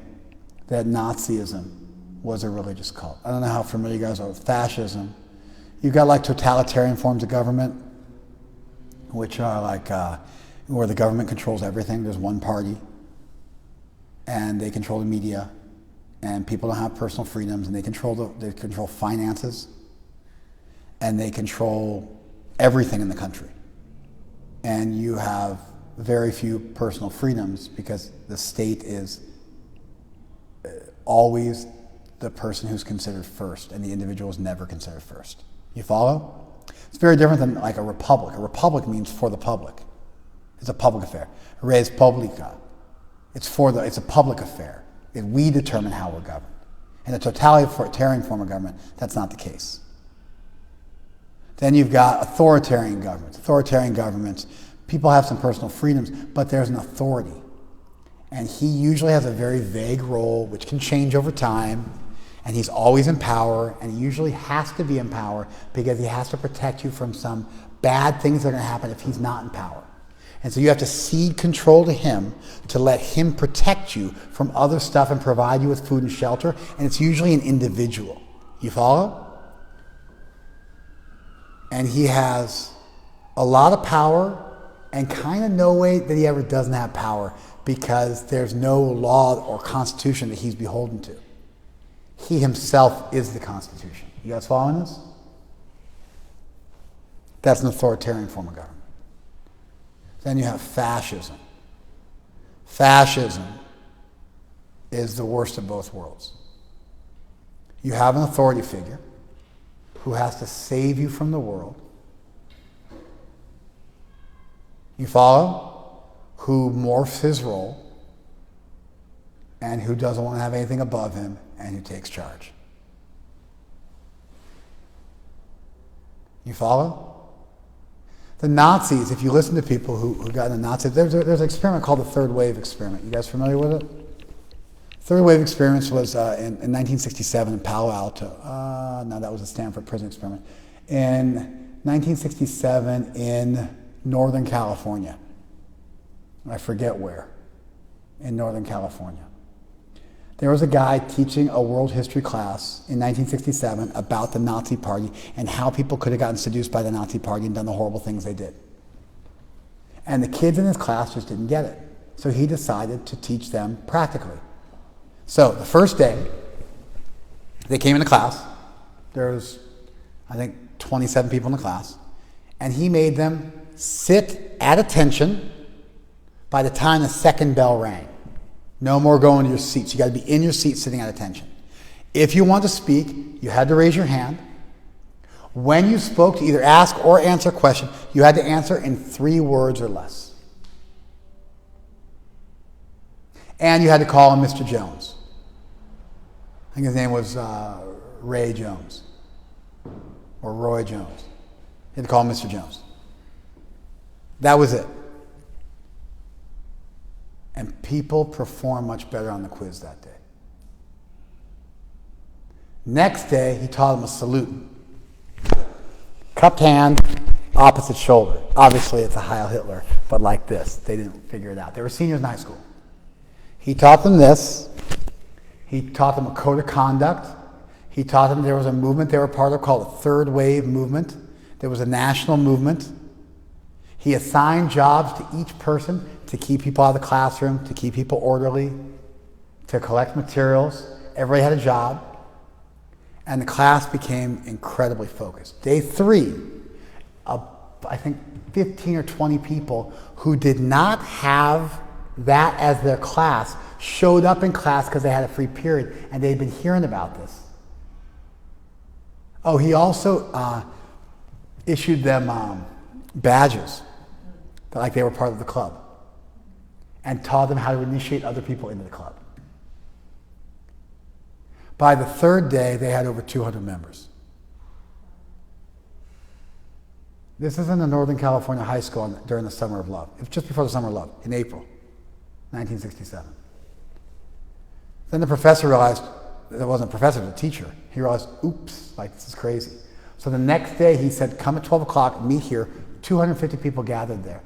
that Nazism was a religious cult. I don't know how familiar you guys are with fascism. You've got like totalitarian forms of government, which are like where the government controls everything. There's one party, and they control the media, and people don't have personal freedoms, and they control finances, and they control everything in the country. And you have very few personal freedoms because the state is always the person who's considered first, and the individual is never considered first. You follow? It's very different than like a republic. A republic means for the public. It's a public affair. Res publica. It's a public affair. We determine how we're governed. In a totalitarian form of government, that's not the case. Then you've got authoritarian governments. Authoritarian governments, people have some personal freedoms, but there's an authority. And he usually has a very vague role, which can change over time. And he's always in power, and he usually has to be in power because he has to protect you from some bad things that are going to happen if he's not in power. And so you have to cede control to him to let him protect you from other stuff and provide you with food and shelter. And it's usually an individual. You follow? And he has a lot of power and kind of no way that he ever doesn't have power because there's no law or constitution that he's beholden to. He himself is the Constitution. You guys following this? That's an authoritarian form of government. Then you have fascism. Fascism is the worst of both worlds. You have an authority figure who has to save you from the world. You follow? Who morphs his role and who doesn't want to have anything above him and who takes charge. You follow? The Nazis, if you listen to people who got into Nazis, there's an experiment called the Third Wave Experiment. You guys familiar with it? Third Wave Experiment was in 1967 in Palo Alto. No, that was a Stanford prison experiment. In 1967 in Northern California. I forget where. In Northern California. There was a guy teaching a world history class in 1967 about the Nazi Party and how people could have gotten seduced by the Nazi Party and done the horrible things they did. And the kids in his class just didn't get it. So he decided to teach them practically. So the first day, they came into class. There was, I think, 27 people in the class. And he made them sit at attention by the time the second bell rang. No more going to your seats. You got to be in your seat sitting at attention. If you want to speak, you had to raise your hand. When you spoke to either ask or answer a question, you had to answer in 3 words or less. And you had to call him Mr. Jones. I think his name was Ray Jones or Roy Jones. You had to call him Mr. Jones. That was it. And people performed much better on the quiz that day. Next day, he taught them a salute. Cupped hand, opposite shoulder. Obviously, it's a Heil Hitler, but like this. They didn't figure it out. They were seniors in high school. He taught them this. He taught them a code of conduct. He taught them there was a movement they were part of called the Third Wave Movement. There was a national movement. He assigned jobs to each person to keep people out of the classroom, to keep people orderly, to collect materials. Everybody had a job. And the class became incredibly focused. Day 3, I think 15 or 20 people who did not have that as their class showed up in class because they had a free period and they'd been hearing about this. Oh, he also issued them badges, like they were part of the club, and taught them how to initiate other people into the club. By the 3rd day, they had over 200 members. This is in a Northern California high school during the Summer of Love. It was just before the Summer of Love, in April 1967. Then the professor realized, it wasn't a professor, it was a teacher. He realized, oops, like this is crazy. So the next day he said, come at 12 o'clock, meet here. 250 people gathered there.